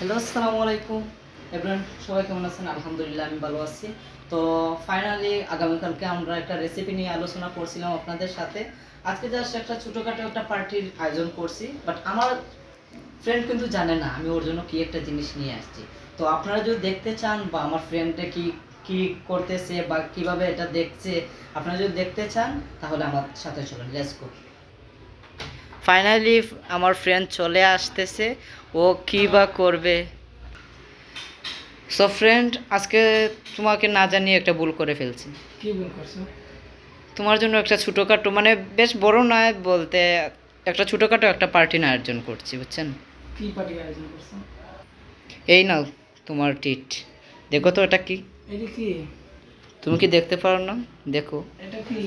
Hello, আসসালামু আলাইকুম everyone. সবাই কেমন আছেন? আলহামদুলিল্লাহ আমি ভালো আছি। তো ফাইনালি আগামীকালকে আমরা একটা রেসিপি নিয়ে আলোচনা করছিলাম আপনাদের সাথে। আজকে জাস্ট একটা ছোটোখাটো একটা পার্টির আয়োজন করছি, বাট আমার ফ্রেন্ড কিন্তু জানে না আমি ওর জন্য কি একটা জিনিস নিয়ে আসছি। তো আপনারা যদি দেখতে চান বা আমার ফ্রেন্ডটা কি কি করতেছে বা কিভাবে এটা দেখছে, আপনারা যদি দেখতে চান তাহলে আমার সাথে চলুন, লেটস গো। ফাইনালি আমার ফ্রেন্ড চলে আসতেছে, ও কি বা করবে। সো ফ্রেন্ড, আজকে তোমাকে না জানিয়ে একটা ভুল করে ফেলছি। কি ভুল করছো? তোমার জন্য একটা ছোটোখাটো, মানে বেশ বড় নয় বলতে, একটা ছোটোখাটো একটা পার্টির আয়োজন করছি, বুঝছেন? কি পার্টি আয়োজন করছো? এই নাও তোমার ট্রিট। দেখো তো এটা কি। এটা কি? তুমি কি দেখতে পারো না? দেখো। এটা কি?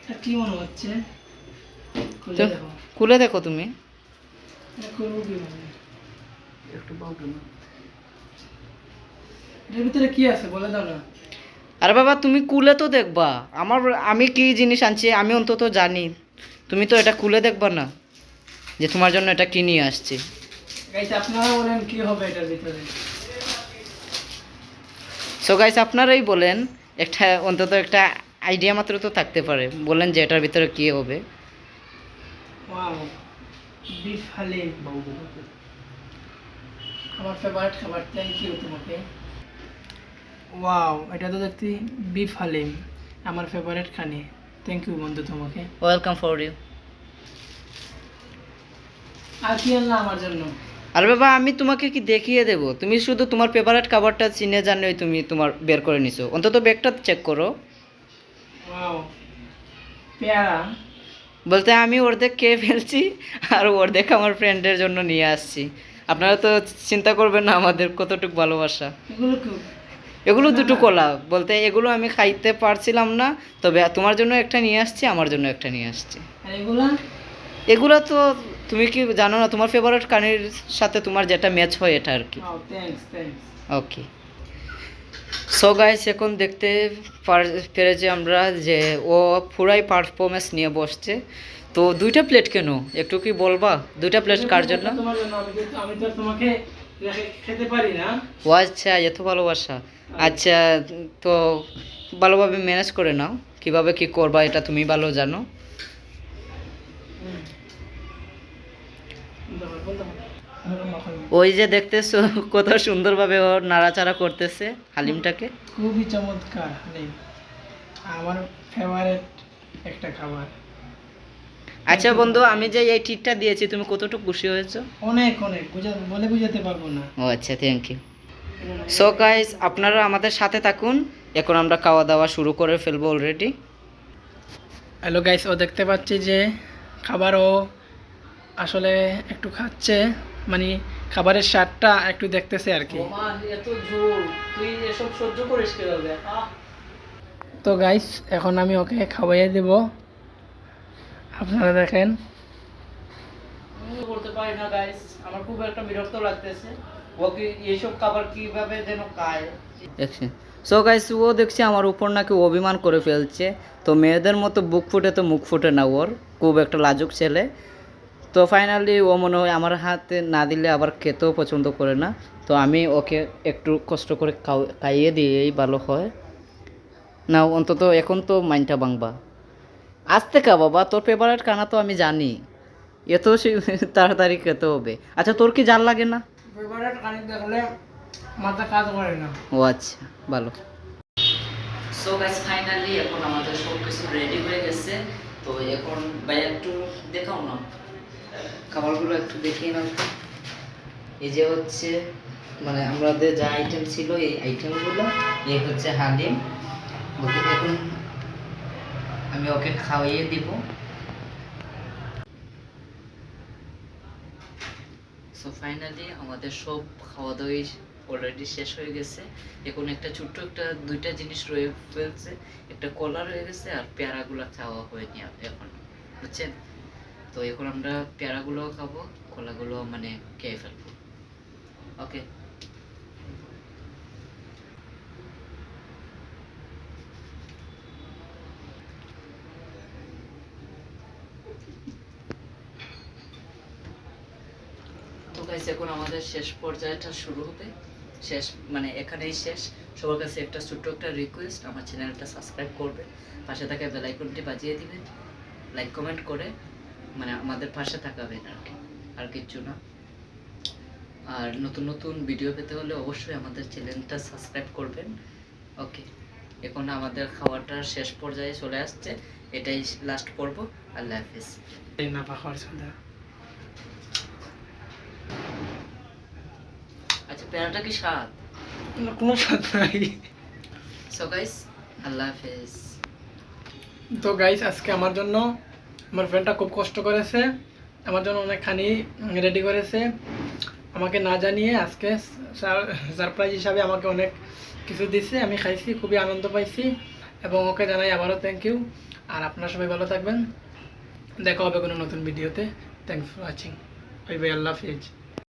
এটা কি মনে হচ্ছে? খুলে তো দেখো। খুলে দেখো তুমি। এটা খুলবো কিভাবে? একটু বলবো না। এটার ভিতরে কি আছে বলে দাও না। আরে বাবা, তুমি খুলে তো দেখবা। আমার আমি কি জিনিস আনছি আমি অন্তত জানি। তুমি তো এটা খুলে দেখবা না যে তোমার জন্য এটা কি নিয়ে আসছি। গাইস, আপনারা বলেন কি হবে এটার ভিতরে? সো গাইস, আপনারাই বলেন। একটা অন্তত একটা আইডিয়া মাত্র তো থাকতে পারে, বলেন যে এটার ভিতরে কি হবে। Wow, beef haleem. আমার ফেভারিট খাবার, থ্যাংক ইউ তোমাকে। ওয়াও, এটা তো দেখতে বিফ হালিম, আমার ফেভারিট খানি। থ্যাংক ইউ বন্ধু তোমাকে। Welcome for you. আর কি আনলা আমার জন্য? আরে বাবা, আমি তোমাকে কি দেখিয়ে দেবো? তুমি শুধু তোমার ফেভারিট খাবারটা চিনে জানোই, তুমি তোমার বের করে নিছো। অন্তত ব্যাগটা চেক করো। ওয়াও, পেয়ারা। বলতে আমি অর্ধেক খেয়ে ফেলছি, আর অর্ধেক আমার ফ্রেন্ডের জন্য নিয়ে আসছি। আপনারা তো চিন্তা করবেন না আমাদের কতটুকু ভালোবাসা। এগুলো কি? এগুলো দুটো কলা, বলতে এগুলো আমি খাইতে পারছিলাম না, তবে তোমার জন্য একটা নিয়ে আসছি, আমার জন্য একটা নিয়ে আসছি। আর এগুলা? এগুলো তো তুমি কি জানো না, তোমার ফেভারিট কানির সাথে তোমার যেটা ম্যাচ হয় এটা আর কি। Wow, thanks thanks. Okay. So guys, এখন দেখতে পেরেছি আমরা যে ও পুরাই পারফরমেন্স নিয়ে বসছে। তো দুইটা প্লেট কেন, একটু কি বলবা? দুইটা প্লেট কার জন্য? তোমার জন্য। আমি তো আর তোমাকে রেখে খেতে পারি না। ও আচ্ছা, এত ভালোবাসা। আচ্ছা, তো ভালোভাবে ম্যানেজ করে নাও, কিভাবে কি করবা এটা তুমি ভালো জানো। হুম, বলতে পারো। এরকম মাখন। ওই যে দেখতেছো কত সুন্দরভাবে ও নাড়াচাড়া করতেছে হালিমটাকে। খুবই চমৎকার হালিম, আমার ফেভারিট একটা খাবার। আচ্ছা বন্ধু, আমি যে এই ট্রিটটা দিয়েছি তুমি কতটুকু খুশি হয়েছো? অনেক অনেক বলে বুঝাতে পারবো না। ও আচ্ছা, থ্যাংক ইউ। সো গাইস, আপনারা আমাদের সাথে থাকুন। এখন আমরা খাওয়া দাওয়া শুরু করে ফেলবো অলরেডি। হ্যালো গাইস, ও দেখতে পাচ্ছি যে খাবারও আসলে একটু খাচ্ছে, মানে খাবারের স্বাদটা একটু দেখতেছে আর কি। এত ঝোল, তুই এসব সহ্য করিস কিভাবে? তো গাইস, এখন আমি ওকে খাওয়াইয়ে দেব, আপনারা দেখেন। বলতে পারি না গাইস, আমার খুব একটা বিরক্ত লাগতেছে। ও কি এইসব খাবার কিভাবে যেন খায়। দেখছি। সো গাইস, ও দেখছি আমার উপর নাকি অভিমান করে ফেলছে। তো মেয়েদের মতো বুক ফুটে তো মুখ ফুটে না ওর, খুব একটা লাজুক ছেলে। তো ফাইনালি ও মনে হয় আমার হাতে না দিলে আবার খেতেও পছন্দ করে না। তো আমি ওকে একটু কষ্ট করে খাইয়ে দিয়েই ভালো হয়। না অন্তত এখন তো মাইন্ডটা ভাঙবা। আস্তে খা বাবা, তোর ফেভারিট খানা তো আমি জানি। এত তাড়াতাড়ি খেতে হবে? আচ্ছা, তোর কি জাল লাগে না? ফেভারিট কানি দেখলে মাথা কাজ করে না। ও আচ্ছা, ভালো। সো গাইস, ফাইনালি এখন আমাদের সব কিছু রেডি হয়ে গেছে। তো এখন ভাই একটু দেখাও না, খাবারগুলো একটু দেখিয়ে নাও তো। এই যে হচ্ছে, মানে আমাদের যা আইটেম ছিল এই আইটেমগুলো। এই হচ্ছে হালিম। ওকে এখন আমি ওকে খাওয়িয়ে দিব। সো ফাইনালি আমাদের সব খাওয়া দাওয়াই অলরেডি শেষ হয়ে গেছে। এখন একটা ছোট্ট একটা দুইটা জিনিস রয়ে ফেলছে, একটা কলা রয়ে গেছে আর পেয়ারাগুলো খাওয়া হয়নি এখন, বুঝছেন? তো এখন আমরা পেয়ারাগুলো খাবো, কলাগুলো মানে খেয়ে ফেলবো। ওকে। তো গাইস, এখন আমাদের শেষ পর্যায়টা শুরু হবে, শেষ মানে এখানেই শেষ। সবার কাছে একটা ছোট্ট একটা রিকোয়েস্ট, আমার চ্যানেলটা সাবস্ক্রাইব করবে, পাশে থাকা বেল আইকনটি বাজিয়ে দিবেন, লাইক কমেন্ট করে মানে আমাদের পাশে থাকাবেন আর কি, আর কিচ্ছু না। আর নতুন নতুন ভিডিও পেতে হলে অবশ্যই আমাদের চ্যানেলটা সাবস্ক্রাইব করবেন। ওকে, এখন আমাদের খাওয়াটা শেষ পর্যায়ে চলে আসছে, এটাই লাস্ট পর্ব। আল্লাহ হাফিজ। এই না পাখার সন্ধ্যা। আচ্ছা, পেয়ারাটা কি স্বাদ? কোনো স্বাদ নাই। সো গাইস, আল্লাহ হাফিজ। তো গাইস, আজকে আমার জন্য আমার ফ্রেন্ডটা খুব কষ্ট করেছে, আমার জন্য অনেকখানি রেডি করেছে, আমাকে না জানিয়ে আজকে সারপ্রাইজ হিসাবে আমাকে অনেক কিছু দিছে, আমি খাইছি, খুবই আনন্দ পাইছি এবং ওকে জানাই আবারও থ্যাংক ইউ। আর আপনারা সবাই ভালো থাকবেন, দেখা হবে কোনো নতুন ভিডিওতে। Thanks for watching. Bye bye, Allah Hafiz.